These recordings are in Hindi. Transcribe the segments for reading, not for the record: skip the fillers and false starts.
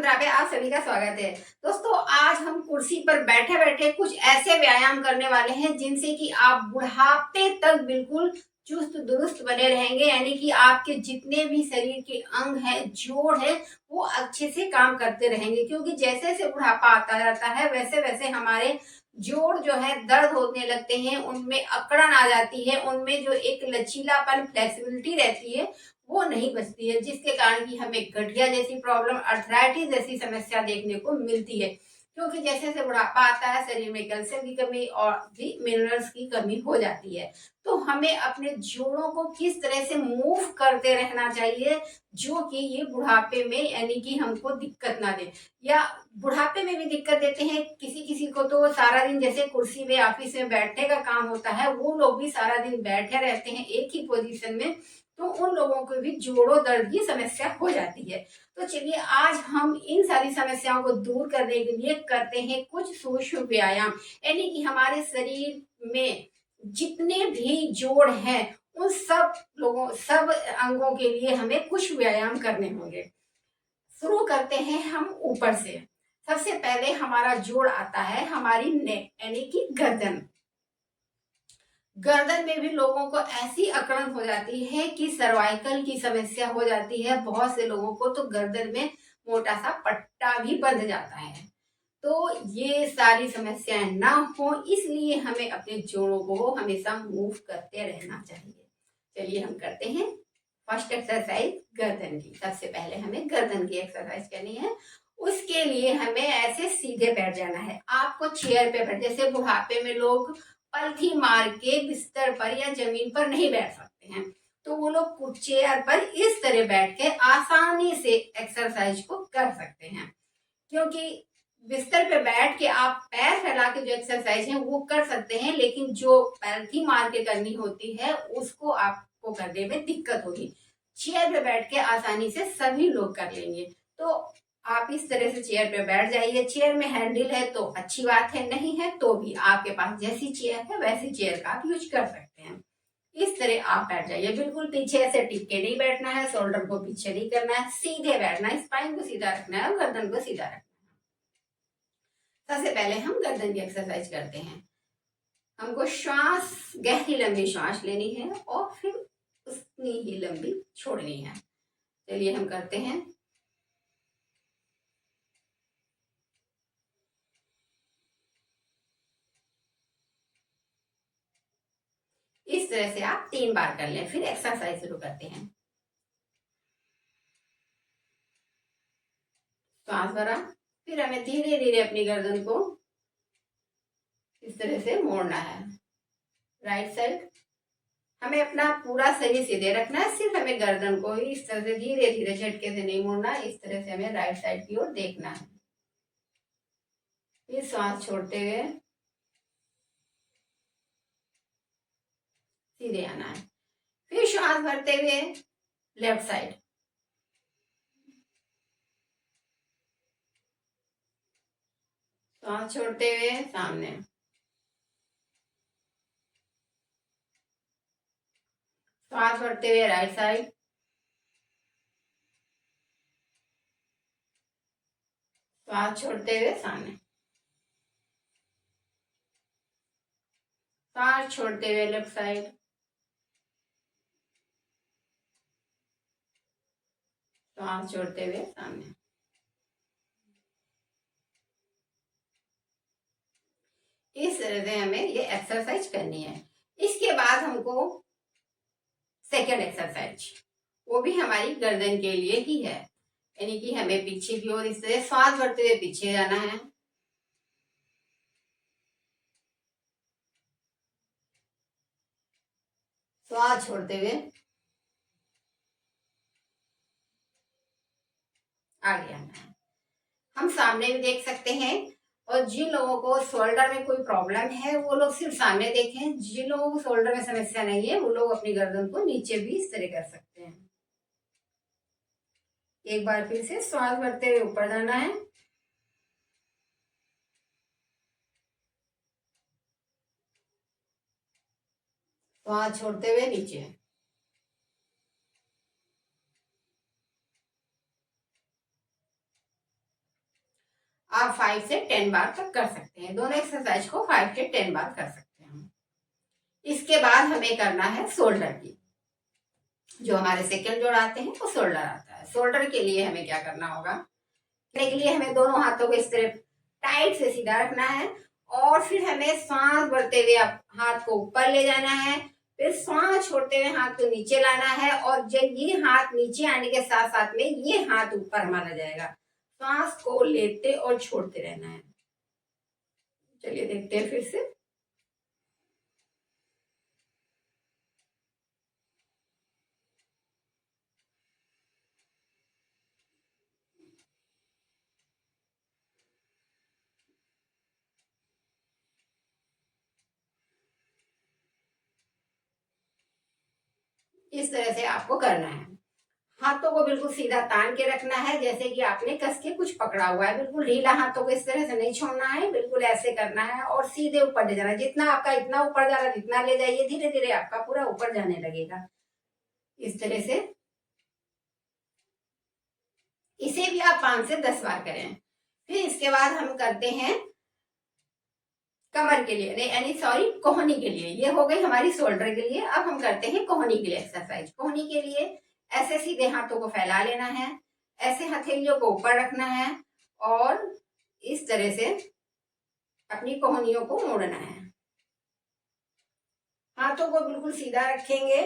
मुद्रा पे आप सभी का स्वागत है। दोस्तों, आज हम कुर्सी पर बैठे बैठे कुछ ऐसे व्यायाम करने वाले हैं जिनसे कि आप बुढ़ापे तक बिल्कुल चुस्त दुरुस्त बने रहेंगे। यानी कि आपके जितने भी शरीर के अंग हैं, जोड़ है, वो अच्छे से काम करते रहेंगे। क्योंकि जैसे जैसे बुढ़ापा आता जाता है वैसे वैसे हमारे जोड़ जो है दर्द होने लगते हैं, उनमें अकड़न आ जाती है, उनमें जो एक लचीलापन फ्लेक्सिबिलिटी रहती है वो नहीं बचती है, जिसके कारण कि हमें गठिया जैसी प्रॉब्लम, अर्थराइटिस जैसी समस्या देखने को मिलती है। क्योंकि जैसे जैसे बुढ़ापा आता है शरीर में कैल्शियम की कमी और भी मिनरल्स की कमी हो जाती है। तो हमें अपने जोड़ों को किस तरह से मूव करते रहना चाहिए जो कि ये बुढ़ापे में यानी कि हमको दिक्कत ना दे, या बुढ़ापे में भी दिक्कत देते हैं। किसी किसी को तो सारा दिन जैसे कुर्सी में ऑफिस में बैठने का काम होता है, वो लोग भी सारा दिन बैठे रहते हैं एक ही पोजीशन में, तो उन लोगों को भी जोड़ों दर्द की समस्या हो जाती है। तो चलिए आज हम इन सारी समस्याओं को दूर करने के लिए करते हैं कुछ सूक्ष्म व्यायाम। यानी कि हमारे शरीर में जितने भी जोड़ हैं उन सब अंगों के लिए हमें कुछ व्यायाम करने होंगे। शुरू करते हैं हम ऊपर से। सबसे पहले हमारा जोड़ आता है हमारी नेक यानी कि गर्दन। गर्दन में भी लोगों को ऐसी अकड़न हो जाती है कि सर्वाइकल की समस्या हो जाती है। बहुत से लोगों को तो गर्दन में मोटा सा पट्टा भी बंध जाता है। तो ये सारी समस्याएं ना हो, इसलिए हमें अपने जोड़ों को हमेशा मूव करते रहना चाहिए। चलिए हम करते हैं फर्स्ट एक्सरसाइज गर्दन की। सबसे पहले हमें गर्दन की एक्सरसाइज करनी है। उसके लिए हमें ऐसे सीधे बैठ जाना है। आपको चेयर पे बैठ, जैसे बुढ़ापे में लोग पलथी मार के बिस्तर पर या जमीन पर नहीं बैठ सकते हैं, तो वो लोग चेयर पर इस तरह बैठ के आसानी से एक्सरसाइज को कर सकते हैं। क्योंकि बिस्तर पे बैठ के आप पैर फैला के जो एक्सरसाइज है वो कर सकते हैं, लेकिन जो पलथी मार के करनी होती है उसको आपको करने में दिक्कत होगी। चेयर पे बैठ के आसानी से सभी लोग कर लेंगे। तो आप इस तरह से चेयर पे बैठ जाइए। चेयर में हैंडल है तो अच्छी बात है, नहीं है तो भी आपके पास जैसी चेयर है वैसी चेयर का आप यूज कर सकते हैं। इस तरह आप बैठ जाइए। बिल्कुल पीछे ऐसे टिक के नहीं बैठना है, शोल्डर को पीछे नहीं करना है, सीधे बैठना है, स्पाइन को सीधा रखना है और गर्दन को सीधा रखना है। सबसे पहले हम गर्दन की एक्सरसाइज करते हैं। हमको श्वास, गहरी लंबी श्वास लेनी है और फिर उतनी ही लंबी छोड़नी है। चलिए हम करते हैं। इस तरह से आप 3 बार कर लें, फिर एक्सरसाइज शुरू करते हैं। श्वास भरा, फिर हमें धीरे धीरे अपनी गर्दन को इस तरह से मोड़ना है। राइट साइड हमें अपना पूरा शरीर सीधे रखना है, सिर्फ हमें गर्दन को ही इस तरह से धीरे धीरे झटके से नहीं मोड़ना। इस तरह से हमें राइट साइड की ओर देखना है। फिर सांस छोड़ते हुए सीधे आना है। फिर श्वास भरते हुए लेफ्ट साइड, सांस छोड़ते हुए सामने, सांस भरते हुए राइट साइड, सांस छोड़ते हुए सामने, सांस छोड़ते हुए लेफ्ट साइड, सांस छोड़ते हुए सामने। इस तरह से हमें ये एक्सरसाइज करनी है। इसके बाद हमको सेकेंड एक्सरसाइज, वो भी हमारी गर्दन के लिए ही है। यानी कि हमें पीछे की ओर इस तरह सांस भरते हुए पीछे जाना है, श्वास छोड़ते हुए आगे आना है। हम सामने भी देख सकते हैं, और जिन लोगों को शोल्डर में कोई प्रॉब्लम है वो लोग सिर्फ सामने देखें। जिन लोगों को शोल्डर में समस्या नहीं है वो लोग अपनी गर्दन को नीचे भी इस तरह कर सकते हैं। एक बार फिर से श्वास भरते हुए ऊपर जाना है, श्वास छोड़ते हुए नीचे, 5 से 10 बार तक कर सकते हैं। दोनों एक्सरसाइज को 5 से 10 बार कर सकते हैं। इसके बाद हमें करना है शोल्डर की। जो हमारे सेकंड जोड़ आते हैं वो शोल्डर आता है। शोल्डर के लिए हमें क्या करना होगा, करने के लिए हमें दोनों हाथों को इस तरह टाइट से सीधा रखना है और फिर हमें सांस भरते हुए हाथ को ऊपर ले जाना है, फिर सांस छोड़ते हुए हाथ को नीचे लाना है और जब ये हाथ नीचे आने के साथ साथ में ये हाथ ऊपर हमारा जाएगा। सांस को लेते और छोड़ते रहना है। चलिए देखते हैं फिर से। इस तरह से आपको करना है। हाथों को बिल्कुल सीधा तान के रखना है, जैसे कि आपने कस के कुछ पकड़ा हुआ है। बिल्कुल ढीला हाथों को इस तरह से नहीं छोड़ना है, बिल्कुल ऐसे करना है और सीधे ऊपर ले जाना है। जितना आपका इतना ऊपर जा रहा है जितना ले जाइए, धीरे धीरे आपका पूरा ऊपर जाने लगेगा। इस तरह से इसे भी आप 5 से 10 बार करें। फिर इसके बाद हम करते हैं कमर के लिए, यानी सॉरी कोहनी के लिए। ये हो गई हमारी शोल्डर के लिए। अब हम करते हैं कोहनी के लिए एक्सरसाइज। कोहनी के लिए ऐसे सीधे हाथों को फैला लेना है, ऐसे हथेलियों को ऊपर रखना है और इस तरह से अपनी कोहनियों को मोड़ना है। हाथों को बिल्कुल सीधा रखेंगे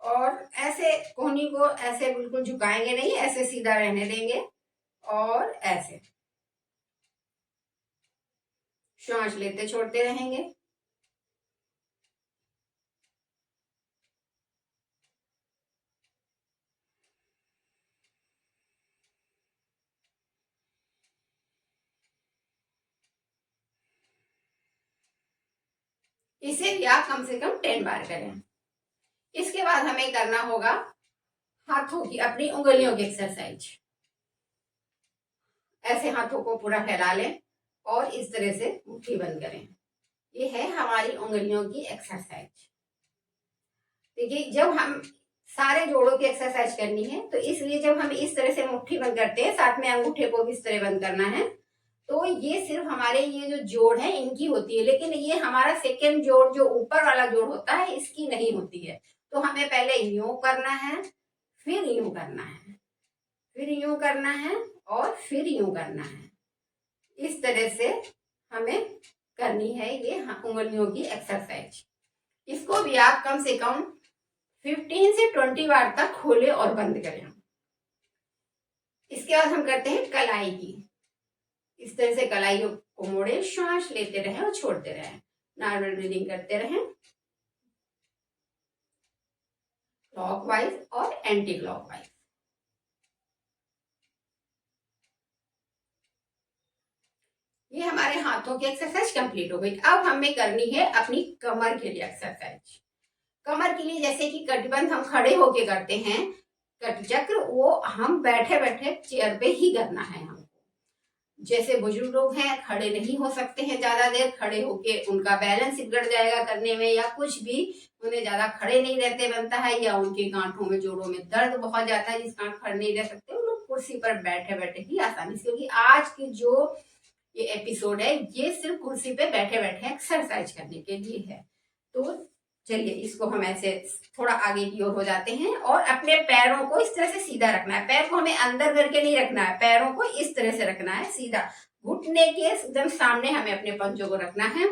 और ऐसे कोहनी को ऐसे बिल्कुल झुकाएंगे नहीं, ऐसे सीधा रहने देंगे और ऐसे श्वास लेते छोड़ते रहेंगे। इसे भी आप कम से कम 10 बार करें। इसके बाद हमें करना होगा हाथों की, अपनी उंगलियों की एक्सरसाइज। ऐसे हाथों को पूरा फैला लें और इस तरह से मुट्ठी बंद करें। ये है हमारी उंगलियों की एक्सरसाइज। देखिए, जब हम सारे जोड़ों की एक्सरसाइज करनी है तो इसलिए जब हम इस तरह से मुट्ठी बंद करते हैं, साथ में अंगूठे को भी इस तरह बंद करना है, तो ये सिर्फ हमारे ये जो जोड़ है इनकी होती है, लेकिन ये हमारा सेकेंड जोड़ जो ऊपर वाला जोड़ होता है इसकी नहीं होती है। तो हमें पहले यूं करना है, फिर यूं करना है, फिर यूं करना है और फिर यूं करना है। इस तरह से हमें करनी है ये उंगलियों की एक्सरसाइज। इसको भी आप कम से कम 15 से 20 बार तक खोले और बंद करें। इसके बाद हम करते हैं कलाई की। इस तरह से कलाई को मोड़े, श्वास लेते रहें और छोड़ते रहें, नॉर्मल ब्रीदिंग करते रहें, क्लॉकवाइज और एंटी क्लॉकवाइज। ये हमारे हाथों की एक्सरसाइज कंप्लीट हो गई। अब हमें करनी है अपनी कमर के लिए एक्सरसाइज। कमर के लिए जैसे कि कटिबंध हम खड़े होके करते हैं, कटचक्र वो हम बैठे बैठे चेयर पे ही करना है हमको। जैसे बुजुर्ग लोग हैं, खड़े नहीं हो सकते हैं ज्यादा देर, खड़े होके उनका बैलेंस बिगड़ जाएगा करने में या कुछ भी, उन्हें ज्यादा खड़े नहीं रहते बनता है, या उनके गांठों में जोड़ों में दर्द बहुत जाता है जिस कारण खड़े नहीं रह सकते, वो लोग कुर्सी पर बैठे बैठे ही आसानी से, क्योंकि आज की जो ये एपिसोड है ये सिर्फ कुर्सी पे बैठे बैठे एक्सरसाइज करने के लिए है। तो चलिए इसको हम ऐसे थोड़ा आगे की ओर हो जाते हैं और अपने पैरों को इस तरह से सीधा रखना है। पैर को हमें अंदर करके नहीं रखना है, पैरों को इस तरह से रखना है सीधा, घुटने के एकदम सामने हमें अपने पंजों को रखना है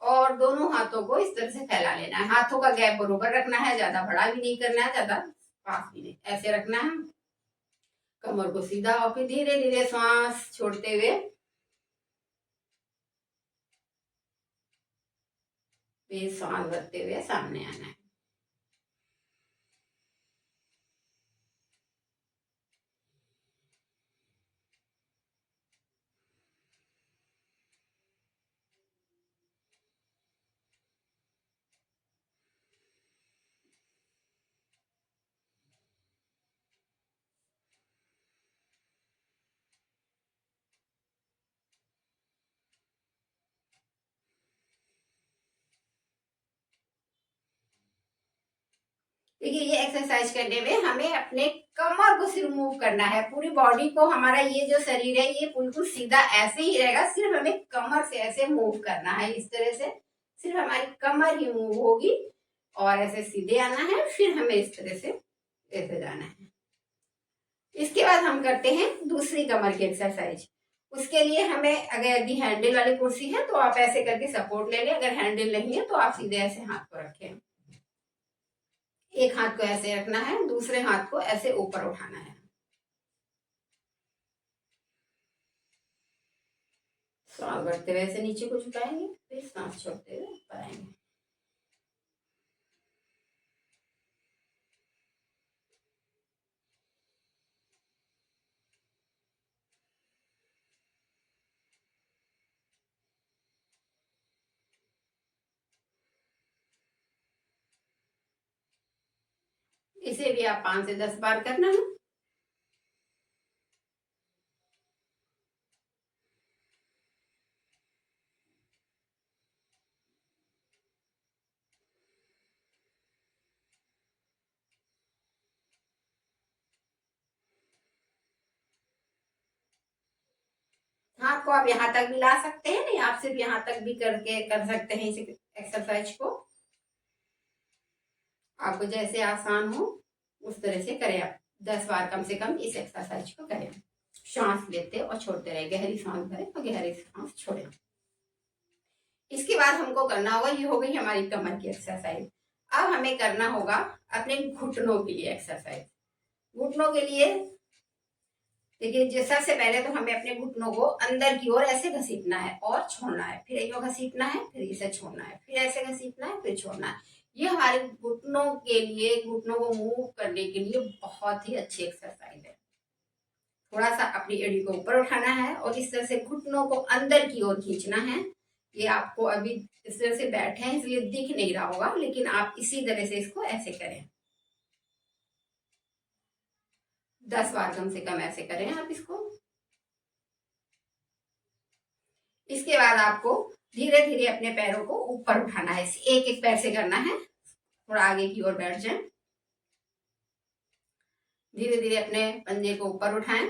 और दोनों हाथों को इस तरह से फैला लेना है। हाथों का गैप बरोबर रखना है, ज्यादा बड़ा भी नहीं करना है, ज्यादा पास भी नहीं, ऐसे रखना है। कमर को सीधा और फिर धीरे धीरे सांस छोड़ते हुए फिर सांस भरते हुए सामने आना है। देखिए ये एक्सरसाइज करने में हमें अपने कमर को सिर्फ मूव करना है, पूरी बॉडी को, हमारा ये जो शरीर है ये बिल्कुल सीधा ऐसे ही रहेगा, सिर्फ हमें कमर से ऐसे मूव करना है, इस तरह से सिर्फ हमारी कमर ही मूव होगी और ऐसे सीधे आना है, फिर हमें इस तरह से ऐसे जाना है। इसके बाद हम करते हैं दूसरी कमर की एक्सरसाइज। उसके लिए हमें, अगर यदि हैंडल वाली कुर्सी है तो आप ऐसे करके सपोर्ट ले लें, अगर हैंडल नहीं है तो आप सीधे ऐसे हाथ को रखें। एक हाथ को ऐसे रखना है, दूसरे हाथ को ऐसे ऊपर उठाना है। सांस बढ़ते हुए ऐसे नीचे को झुकाएंगे, फिर सांस छोड़ते हुए ऊपर आएंगे। इसे भी आप 5 से 10 बार करना है। हाथ को आप यहाँ तक भी ला सकते हैं, नहीं आप सिर्फ यहाँ तक भी करके कर सकते हैं इस एक्सरसाइज को। आपको जैसे आसान हो उस तरह से करें आप। 10 बार कम से कम इस एक्सरसाइज को करें। सांस लेते और छोड़ते रहे, गहरी सांस भरें और गहरी सांस छोड़ें। इसके बाद हमको करना होगा, ये हो गई हमारी कमर की एक्सरसाइज। अब हमें करना होगा अपने घुटनों के लिए एक्सरसाइज। घुटनों के लिए देखिए, जो सबसे पहले तो हमें अपने घुटनों को अंदर की ओर ऐसे घसीटना है और छोड़ना है, फिर यो घसीटना है, फिर इसे छोड़ना है, फिर ऐसे घसीटना है, फिर छोड़ना है। ये हमारे घुटनों के लिए, घुटनों को मूव करने के लिए बहुत ही अच्छी एक्सरसाइज है। थोड़ा सा अपनी एड़ी को ऊपर उठाना है और इस तरह से घुटनों को अंदर की ओर खींचना है। ये आपको अभी इस तरह से बैठे हैं इसलिए दिख नहीं रहा होगा, लेकिन आप इसी तरह से इसको ऐसे करें। 10 बार कम से कम ऐसे करें आप इसको। इसके बाद आपको धीरे धीरे अपने पैरों को ऊपर उठाना है, एक एक पैर से करना है। थोड़ा आगे की ओर बैठ जाएं। धीरे धीरे अपने पंजे को ऊपर उठाएं,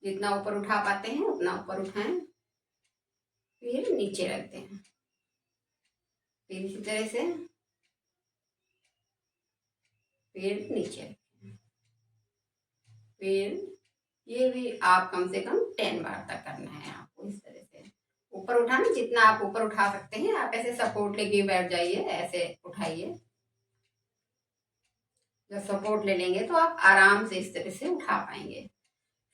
जितना ऊपर उठा पाते हैं उतना ऊपर उठाएं, फिर नीचे रखते हैं, फिर इसी तरह से, फिर नीचे, फिर ये भी आप कम से कम 10 बार तक करना है आपको। इस तरह से ऊपर उठाना, जितना आप ऊपर उठा सकते हैं आप ऐसे सपोर्ट लेके बैठ जाइए, ऐसे उठाइए। जब सपोर्ट ले लेंगे तो आप आराम से इस तरह से उठा पाएंगे।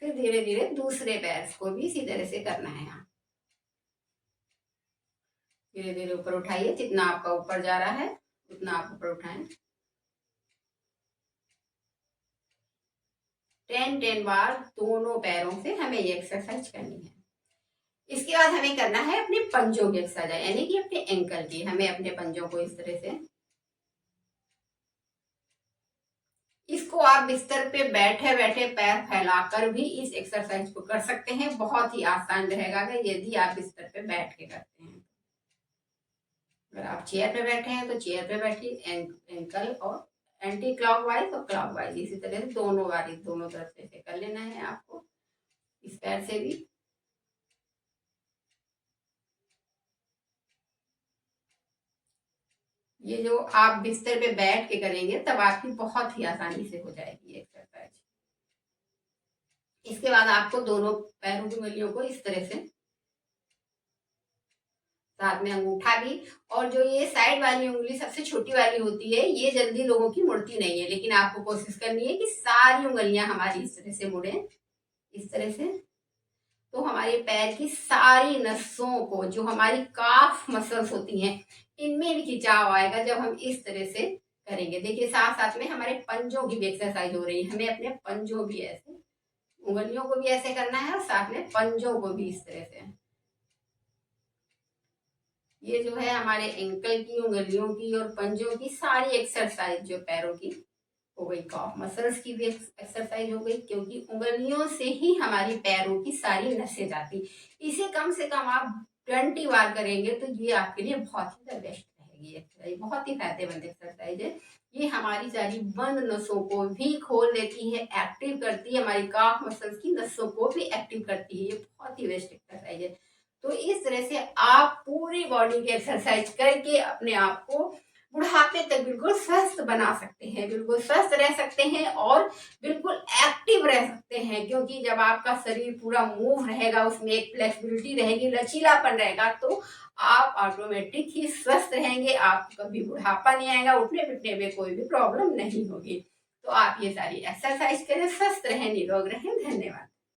फिर धीरे धीरे दूसरे पैर को भी इसी तरह से करना है। आप धीरे धीरे ऊपर उठाइए, जितना आपका ऊपर जा रहा है उतना आप ऊपर उठाएं। 10 बार दोनों पैरों से हमें ये एक्सरसाइज करनी है। इसके बाद हमें करना है अपने पंजों की एक्सरसाइज, यानी कि अपने एंकल की। हमें अपने पंजों को इस तरह से, इसको आप बिस्तर पे बैठे बैठे पैर फैलाकर भी इस एक्सरसाइज को कर सकते हैं। बहुत ही आसान रहेगा यदि आप बिस्तर पे बैठ के करते हैं। अगर आप चेयर पे बैठे हैं तो चेयर पे बैठिए, एंकल और एंटी क्लॉकवाइज और क्लॉकवाइज, इसी तरह से दोनों बार दोनों तरफ से कर लेना है आपको, इस पैर से भी। ये जो आप बिस्तर पे बैठ के करेंगे तब आपकी बहुत ही आसानी से हो जाएगी ये एक्सरसाइज। इसके बाद आपको दोनों पैरों की उंगलियों को इस तरह से, साथ में अंगूठा भी, और जो ये साइड वाली उंगली सबसे छोटी वाली होती है ये जल्दी लोगों की मुड़ती नहीं है, लेकिन आपको कोशिश करनी है कि सारी उंगलियां हमारी इस तरह से मुड़े, इस तरह से। तो हमारे पैर की सारी नसों को, जो हमारी काफ मसल्स होती हैं, इनमें भी खिंचाव आएगा जब हम इस तरह से करेंगे। देखिए साथ साथ में हमारे पंजों की भी एक्सरसाइज हो रही है। हमें अपने पंजों भी ऐसे, उंगलियों को भी ऐसे करना है और साथ में पंजों को भी इस तरह से। ये जो है हमारे एंकल की, उंगलियों की और पंजों की सारी एक्सरसाइज जो पैरों की हो गई। कॉफ मसल्स की भी एक्सरसाइज हो गई, क्योंकि उंगलियों से ही हमारी पैरों की सारी नसें जाती। इसे कम से कम आप 20 बार करेंगे तो ये आपके लिए बहुत ही बेस्ट रहेगी। की एक्सरसाइज, बहुत ही फायदेमंद एक्सरसाइज है। ये हमारी सारी बंद नसों को भी खोल देती है, एक्टिव करती है, हमारी काफ मसल्स की नसों को भी एक्टिव करती है। ये बहुत ही बेस्ट एक्सरसाइज है। तो इस तरह से आप पूरी बॉडी की एक्सरसाइज करके अपने आप को बुढ़ापे तक बिल्कुल स्वस्थ बना सकते हैं, बिल्कुल स्वस्थ रह सकते हैं और बिल्कुल एक्टिव रह सकते हैं। क्योंकि जब आपका शरीर पूरा मूव रहेगा, उसमें एक फ्लेक्सिबिलिटी रहेगी, लचीलापन रहेगा, तो आप ऑटोमेटिक ही स्वस्थ रहेंगे। आपको कभी बुढ़ापा नहीं आएगा, उठने बैठने में कोई भी प्रॉब्लम नहीं होगी। तो आप ये सारी एक्सरसाइज करें, स्वस्थ रहें, निरोग रहें। धन्यवाद।